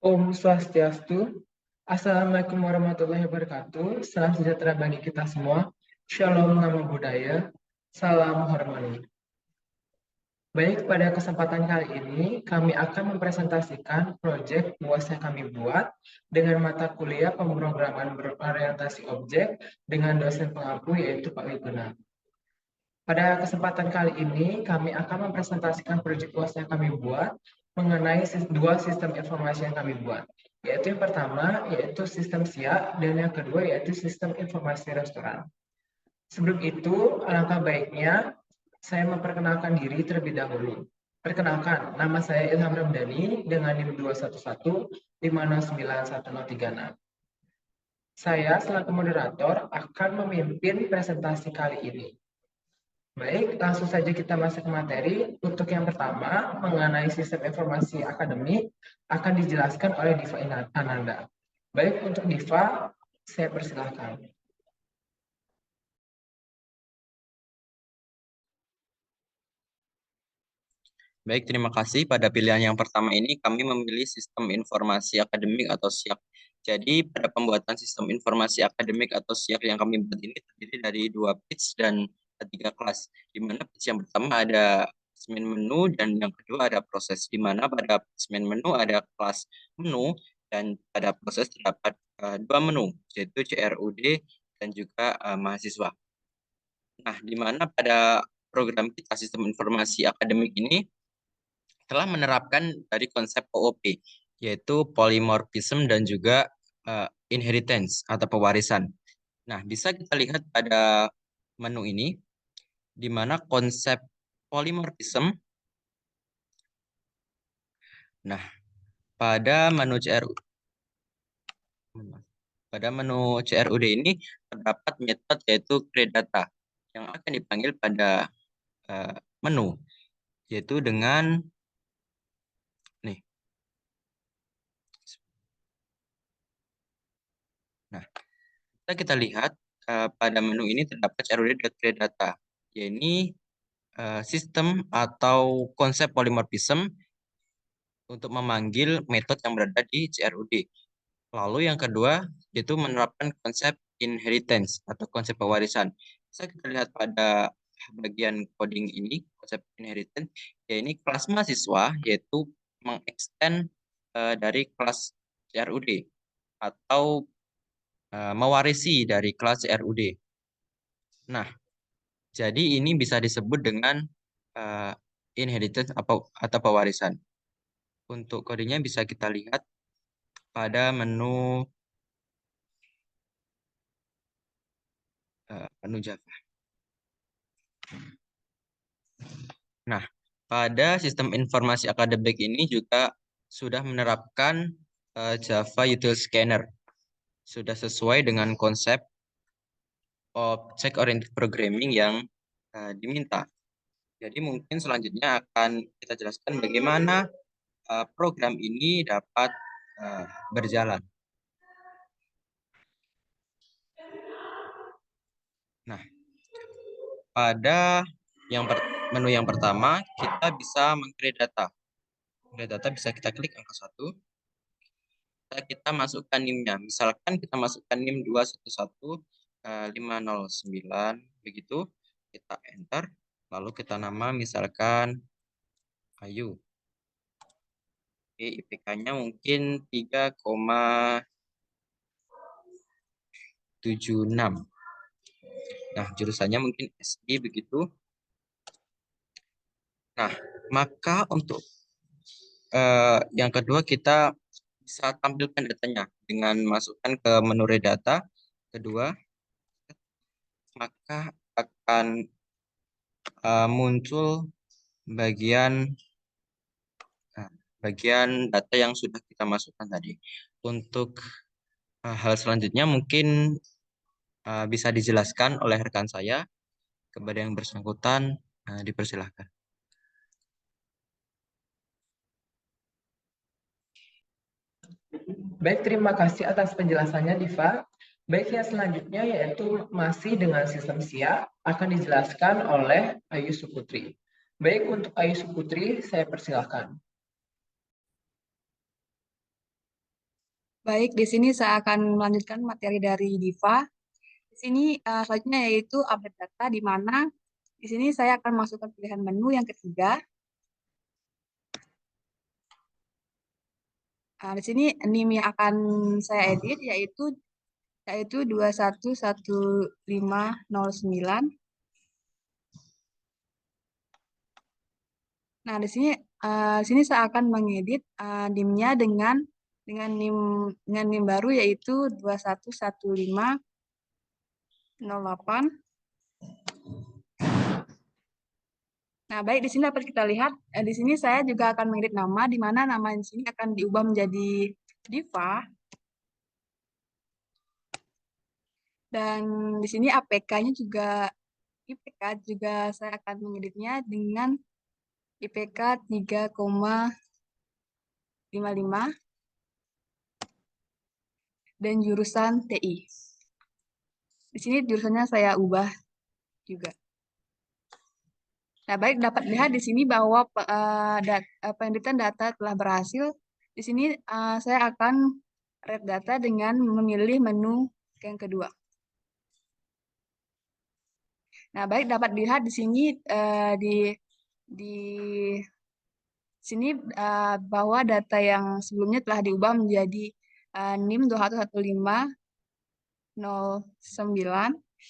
Om Swastiastu. Assalamualaikum warahmatullahi wabarakatuh. Salam sejahtera bagi kita semua. Shalom Namo Buddhaya. Salam Harmoni. Baik, pada kesempatan kali ini kami akan mempresentasikan proyek UAS yang kami buat dengan mata kuliah pemrograman berorientasi objek dengan dosen pengampu yaitu Pak Wiguna. Pada kesempatan kali ini, kami akan mempresentasikan proyek UAS yang kami buat mengenai dua sistem informasi yang kami buat, yaitu yang pertama, yaitu sistem SIA, dan yang kedua, yaitu sistem informasi restoran. Sebelum itu, alangkah baiknya saya memperkenalkan diri terlebih dahulu. Perkenalkan, nama saya Ilham Ramdhani dengan NIM 211-5091036. Saya selaku moderator akan memimpin presentasi kali ini. Baik, langsung saja kita masuk ke materi. Untuk yang pertama, mengenai sistem informasi akademik, akan dijelaskan oleh Diva Ananda. Baik, untuk Diva, saya persilahkan. Baik, terima kasih. Pada pilihan yang pertama ini, kami memilih sistem informasi akademik atau SIAK. Jadi, pada pembuatan sistem informasi akademik atau SIAK yang kami buat ini terdiri dari 2 page dan 3 kelas. Di mana page yang pertama ada admin menu dan yang kedua ada proses. Di mana pada admin menu ada kelas menu dan pada proses terdapat 2 menu, yaitu CRUD dan juga mahasiswa. Nah, di mana pada program kita sistem informasi akademik ini telah menerapkan dari konsep OOP, yaitu polymorphism dan juga inheritance atau pewarisan. Nah, bisa kita lihat pada menu ini, di mana konsep polymorphism, nah, pada menu CRUD ini terdapat metode yaitu create data yang akan dipanggil pada menu, yaitu dengan nih. Nah, kita lihat pada menu ini terdapat CRUD data, yaitu sistem atau konsep polymorphism untuk memanggil metode yang berada di CRUD. Lalu yang kedua yaitu menerapkan konsep inheritance atau konsep pewarisan. Bisa kita lihat pada bagian coding ini, konsep inheritance, yaitu kelas mahasiswa yaitu mengextend dari kelas CRUD atau mewarisi dari kelas CRUD. Nah, jadi ini bisa disebut dengan inheritance atau pewarisan. Untuk kodenya bisa kita lihat pada menu Java. Nah, pada sistem informasi akademik ini juga sudah menerapkan Java Util Scanner. Sudah sesuai dengan konsep object oriented programming yang diminta. Jadi mungkin selanjutnya akan kita jelaskan bagaimana program ini dapat berjalan. Nah, pada menu yang pertama, kita bisa meng-create data. Create data bisa kita klik angka 1. Kita masukkan NIM-nya. Misalkan kita masukkan NIM 211-509, begitu. Kita enter, lalu kita nama misalkan Ayu. Oke, IPK-nya mungkin 3,76. Nah, jurusannya mungkin SD begitu. Nah, maka untuk yang kedua kita bisa tampilkan datanya dengan masukkan ke menu redata. Kedua, maka akan muncul bagian data yang sudah kita masukkan tadi. Untuk hal selanjutnya mungkin bisa dijelaskan oleh rekan saya. Kepada yang bersangkutan, dipersilahkan. Baik, terima kasih atas penjelasannya, Diva. Baik, yang selanjutnya yaitu masih dengan sistem SIA akan dijelaskan oleh Ayu Suputri. Baik, untuk Ayu Suputri, saya persilahkan. Baik, di sini saya akan melanjutkan materi dari Diva. Di sini selanjutnya yaitu update data, di mana di sini saya akan masukkan pilihan menu yang ketiga. Di sini NIM yang akan saya edit yaitu 211509. Nah, di sini saya akan mengedit NIM-nya dengan NIM baru yaitu 211508. Nah, baik, di sini dapat kita lihat di sini saya juga akan mengedit nama, di mana nama di sini akan diubah menjadi Diva. Dan di sini APK-nya juga IPK juga saya akan mengeditnya dengan IPK 3,55 dan jurusan TI. Di sini jurusannya saya ubah juga. Nah, baik, dapat lihat di sini bahwa penedikan data telah berhasil. Di sini saya akan read data dengan memilih menu yang kedua. Nah, baik, dapat dilihat di sini di sini bahwa data yang sebelumnya telah diubah menjadi NIM 211509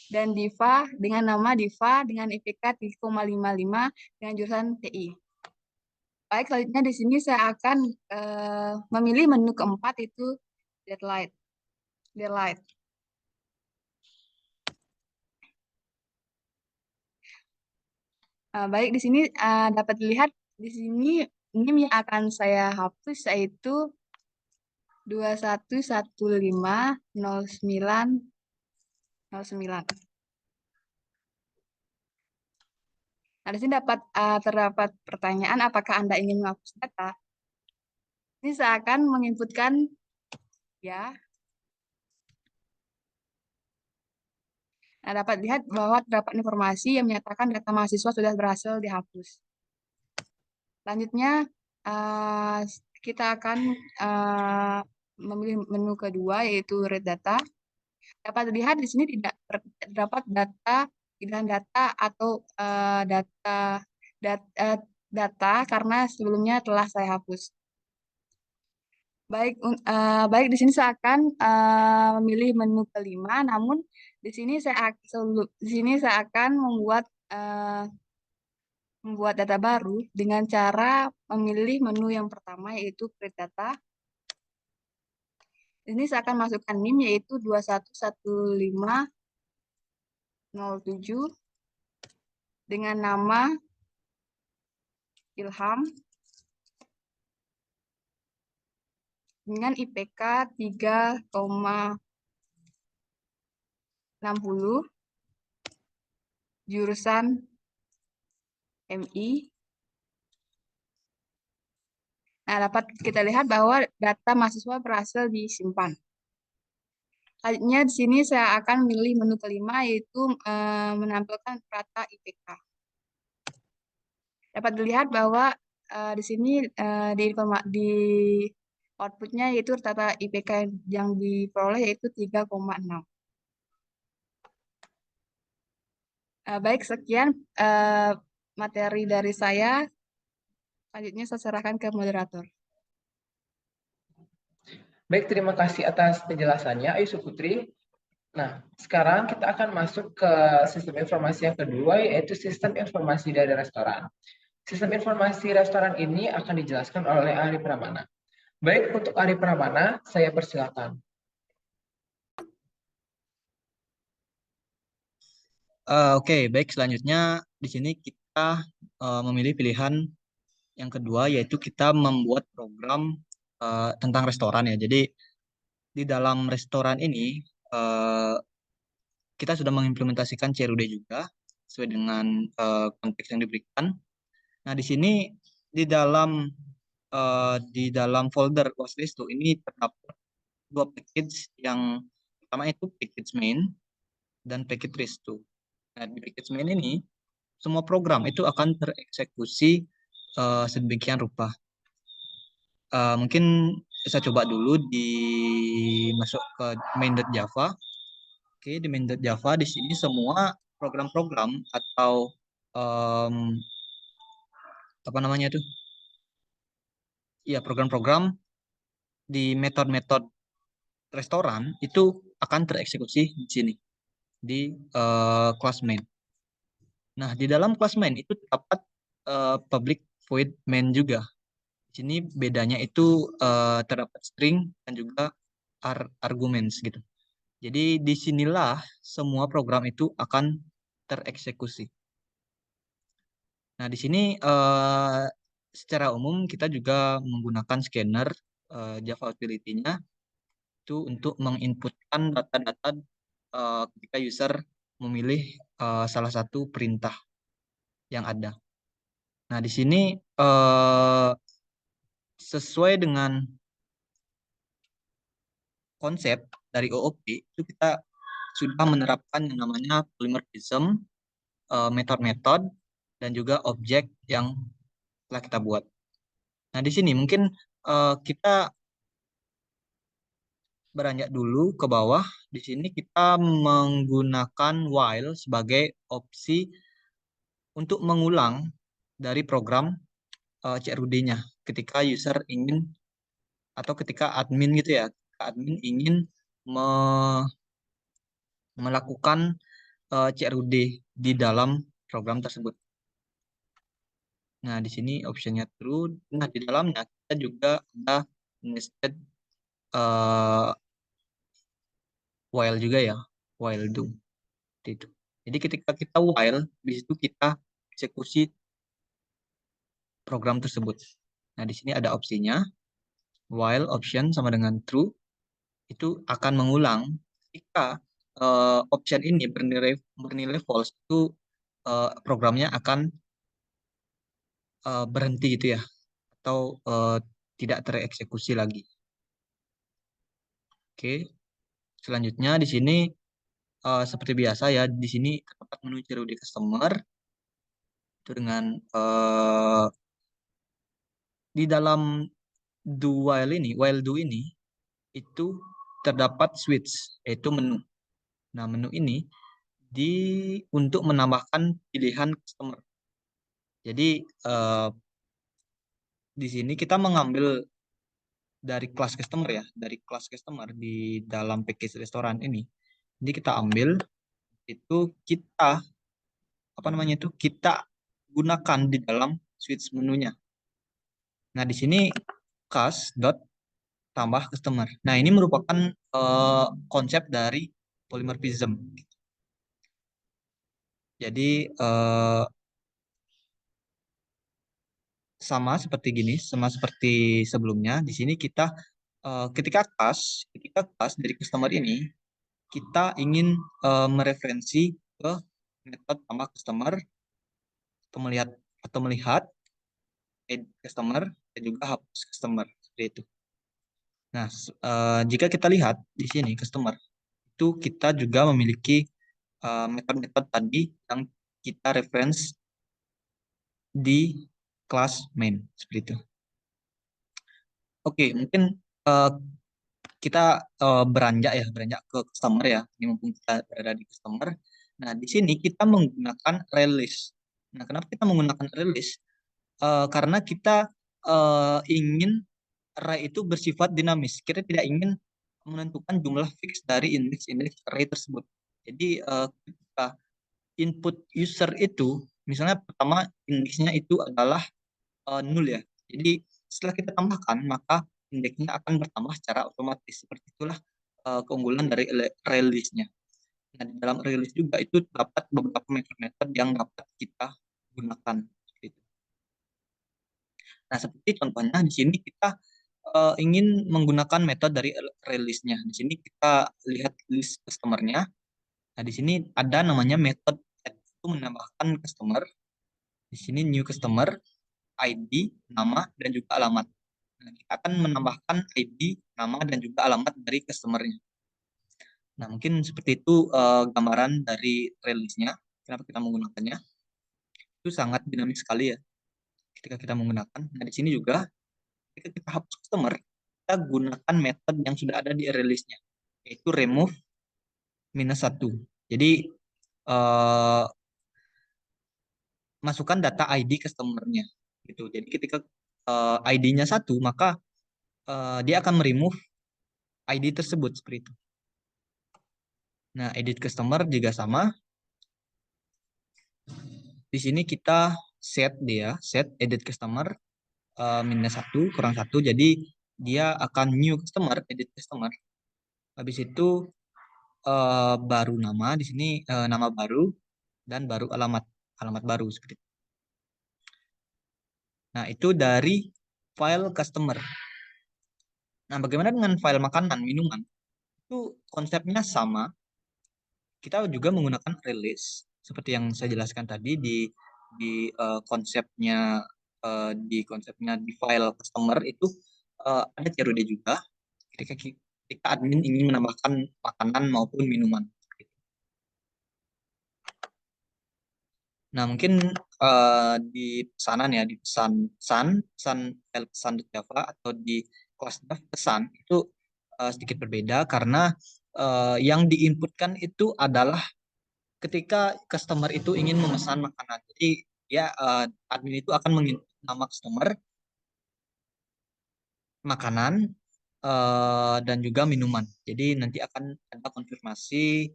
dan Diva dengan nama Diva dengan IPK 3,55 dengan jurusan TI. Baik, selanjutnya di sini saya akan memilih menu keempat itu Deadlight. Baik, di sini dapat dilihat di sini NIM yang akan saya hapus yaitu 21150909. Nah, di sini terdapat pertanyaan apakah Anda ingin menghapus data. Ini saya akan menginputkan ya. Nah, dapat lihat bahwa terdapat informasi yang menyatakan data mahasiswa sudah berhasil dihapus. Selanjutnya, kita akan memilih menu kedua yaitu read data. Dapat dilihat di sini tidak terdapat pilihan data atau data karena sebelumnya telah saya hapus. Baik, di sini saya akan memilih menu kelima. Namun di sini saya akan membuat data baru dengan cara memilih menu yang pertama yaitu create data. Ini saya akan masukkan NIM yaitu 211507 dengan nama Ilham dengan IPK 3,60 jurusan MI. Nah, dapat kita lihat bahwa data mahasiswa berhasil disimpan. Selanjutnya di sini saya akan memilih menu kelima yaitu menampilkan rata IPK. Dapat dilihat bahwa di sini di outputnya yaitu rata IPK yang diperoleh yaitu 3,6. Baik, sekian materi dari saya. Selanjutnya saya serahkan ke moderator. Baik, terima kasih atas penjelasannya, Ayu Suputri. Nah, sekarang kita akan masuk ke sistem informasi yang kedua, yaitu sistem informasi dari restoran. Sistem informasi restoran ini akan dijelaskan oleh Ari Pramana. Baik, untuk Ari Pramana, saya persilakan. Oke, baik. Selanjutnya di sini kita memilih pilihan yang kedua, yaitu kita membuat program tentang restoran ya. Jadi di dalam restoran ini kita sudah mengimplementasikan CRUD juga sesuai dengan konteks yang diberikan. Nah, di sini di dalam folder watchlist ini terdapat dua package. Yang pertama itu package main dan package rest2. Nah, di package main ini semua program itu akan tereksekusi sedemikian rupa. Mungkin saya coba dulu di masuk ke main.java. Oke, di main.java di sini semua program-program atau apa namanya itu? Ya, program-program di metode-metode restoran itu akan tereksekusi di sini di kelas main. Nah, di dalam kelas main itu terdapat public void main juga. Di sini bedanya itu terdapat string dan juga arguments gitu. Jadi disinilah semua program itu akan tereksekusi. Nah, di sini secara umum kita juga menggunakan scanner Java Utility-nya itu untuk menginputkan data-data ketika user memilih salah satu perintah yang ada. Nah, di sini sesuai dengan konsep dari OOP itu kita sudah menerapkan yang namanya polymorphism, metode-metode, dan juga objek yang telah kita buat. Nah, di sini mungkin kita beranjak dulu ke bawah. Di sini kita menggunakan while sebagai opsi untuk mengulang dari program CRUD-nya ketika user ingin atau ketika admin gitu ya, admin ingin melakukan CRUD di dalam program tersebut. Nah, di sini optionnya true. Nah, di dalamnya kita juga ada nested while juga ya, while do. Itu. Jadi ketika kita while, di situ kita eksekusi program tersebut. Nah, di sini ada opsinya. While option sama dengan true, itu akan mengulang ketika option ini bernilai false, itu programnya akan berhenti gitu ya, atau tidak tereksekusi lagi. Oke, selanjutnya di sini seperti biasa ya, di sini terdapat menu CRUD customer itu dengan di dalam while do ini itu terdapat switch, yaitu menu. Nah, menu ini untuk menambahkan pilihan customer. Jadi di sini kita mengambil dari kelas customer ya, dari kelas customer di dalam package restoran ini. Jadi kita ambil itu kita kita gunakan di dalam switch menunya. Nah, di sini class dot tambah customer. Nah, ini merupakan konsep dari polymorphism. Jadi sama seperti sebelumnya. Di sini kita ketika class dari customer ini kita ingin mereferensi ke metode tambah customer atau melihat add customer dan juga hapus customer seperti itu. Nah, jika kita lihat di sini customer itu kita juga memiliki metode-metode tadi yang kita reference di kelas main seperti itu. Oke, mungkin kita beranjak ke customer ya. Ini mumpung kita berada di customer. Nah, di sini kita menggunakan release. Nah, kenapa kita menggunakan release? Karena kita ingin array itu bersifat dinamis. Kita tidak ingin menentukan jumlah fix dari indeks-indeks array tersebut. Jadi ketika input user itu, misalnya pertama indeksnya itu adalah 0 ya. Jadi setelah kita tambahkan, maka indeksnya akan bertambah secara otomatis. Seperti itulah keunggulan dari release-nya. Nah, di dalam release juga itu dapat beberapa metode yang dapat kita gunakan. Nah, seperti contohnya di sini kita ingin menggunakan metode dari release-nya. Di sini kita lihat list customer-nya. Nah, di sini ada namanya metode add, itu menambahkan customer. Di sini new customer, ID, nama, dan juga alamat. Nah, kita akan menambahkan ID, nama, dan juga alamat dari customer-nya. Nah, mungkin seperti itu gambaran dari release-nya. Kenapa kita menggunakannya? Itu sangat dinamis sekali ya ketika kita menggunakan. Nah, di sini juga ketika kita hapus customer, kita gunakan metode yang sudah ada di release-nya, yaitu remove -1. Jadi masukkan data ID customer-nya gitu. Jadi ketika ID-nya 1, maka dia akan remove ID tersebut seperti itu. Nah, edit customer juga sama. Di sini kita set edit customer -1 kurang 1. Jadi dia akan new customer, edit customer. Habis itu baru nama, di sini nama baru dan baru alamat baru seperti itu. Nah, itu dari file customer. Nah, bagaimana dengan file makanan, minuman? Itu konsepnya sama. Kita juga menggunakan release seperti yang saya jelaskan tadi konsepnya di file customer itu ada CRUD juga ketika admin ingin menambahkan makanan maupun minuman. Nah, mungkin di pesanan ya, di file pesan Java atau di kelas dev pesan itu sedikit berbeda karena yang diinputkan itu adalah ketika customer itu ingin memesan makanan. Jadi ya admin itu akan menginput nama customer, makanan, dan juga minuman. Jadi nanti akan ada konfirmasi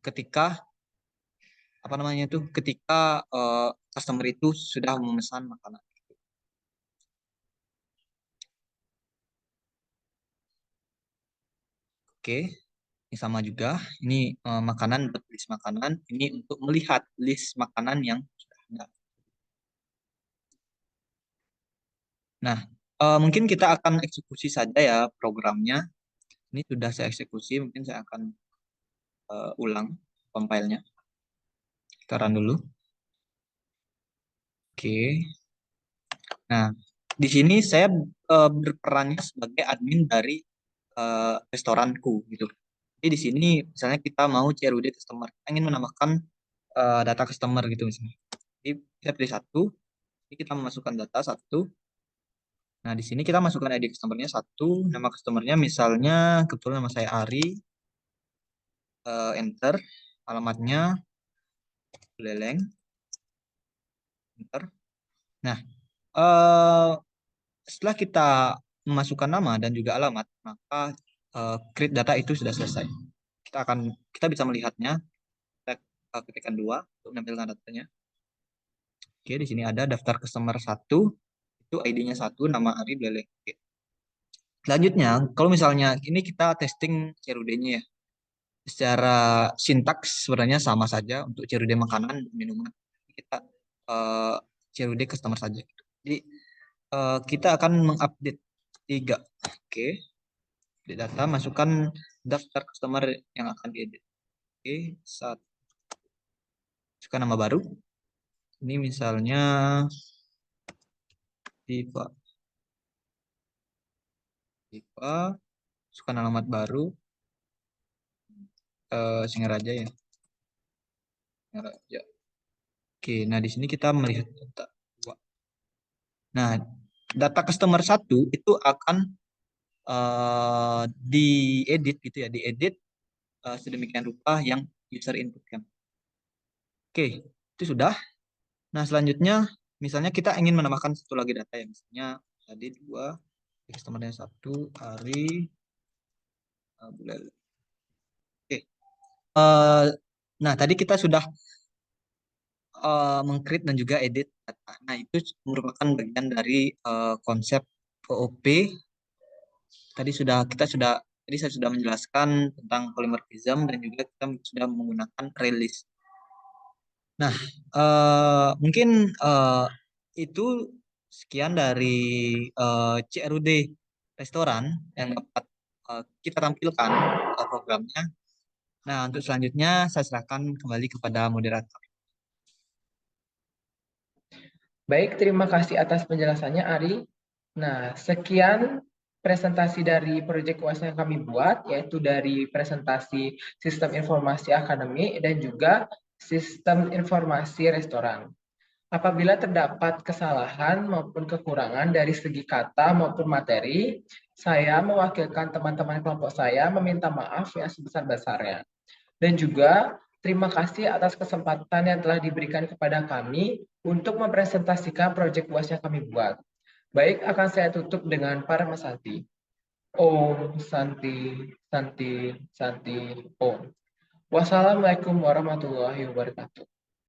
ketika customer itu sudah memesan makanan. Oke, ini sama juga. Ini makanan, list makanan. Ini untuk melihat list makanan yang sudah ada. Nah, mungkin kita akan eksekusi saja ya programnya. Ini sudah saya eksekusi, mungkin saya akan ulang compile-nya. Kita run dulu. Oke. Nah, di sini saya berperannya sebagai admin dari restoranku gitu. Jadi di sini misalnya kita mau CRUD customer, ingin menambahkan data customer gitu misalnya. Jadi kita pilih 1, ini kita memasukkan data 1. Nah, di sini kita masukkan ID customer-nya 1, nama customer-nya misalnya kebetulan nama saya Ari. Enter, alamatnya Buleleng. Enter. Nah, setelah kita memasukkan nama dan juga alamat, maka create data itu sudah selesai. Kita bisa melihatnya. Kita ketikkan 2 untuk menampilkan datanya. Oke, di sini ada daftar customer 1, itu ID-nya 1, nama Ari Buleleng. Oke. Selanjutnya, kalau misalnya ini kita testing CRUD-nya ya. Secara sintaks sebenarnya sama saja untuk CRUD makanan dan minuman. Kita CRUD customer saja. Jadi kita akan mengupdate 3. Oke. Di data masukkan daftar customer yang akan diedit. Oke, 1. Masukkan nama baru. Ini misalnya Diva. Masukkan alamat baru. Singaraja ya. Singaraja. Oke, nah di sini kita melihat data 2. Nah, data customer 1 itu akan diedit gitu ya, diedit sedemikian rupa yang user inputkan. Oke, itu sudah. Nah, selanjutnya misalnya kita ingin menambahkan satu lagi data ya, misalnya tadi 2, customer-nya 1, Ari Buleleng. Oke. Nah, tadi kita sudah meng-create dan juga edit data. Nah, itu merupakan bagian dari konsep OOP. Tadi saya sudah menjelaskan tentang polymorphism dan juga kita sudah menggunakan release. Nah, mungkin itu sekian dari CRUD restoran yang dapat kita tampilkan programnya. Nah, untuk selanjutnya saya serahkan kembali kepada moderator. Baik, terima kasih atas penjelasannya, Ari. Nah, sekian presentasi dari proyek UAS yang kami buat, yaitu dari presentasi sistem informasi akademik dan juga sistem informasi restoran. Apabila terdapat kesalahan maupun kekurangan dari segi kata maupun materi, saya mewakilkan teman-teman kelompok saya meminta maaf yang sebesar-besarnya. Dan juga terima kasih atas kesempatan yang telah diberikan kepada kami untuk mempresentasikan proyek UAS yang kami buat. Baik, akan saya tutup dengan Parama Santi. Om Santi, Santi, Santi, Om. Wassalamualaikum warahmatullahi wabarakatuh.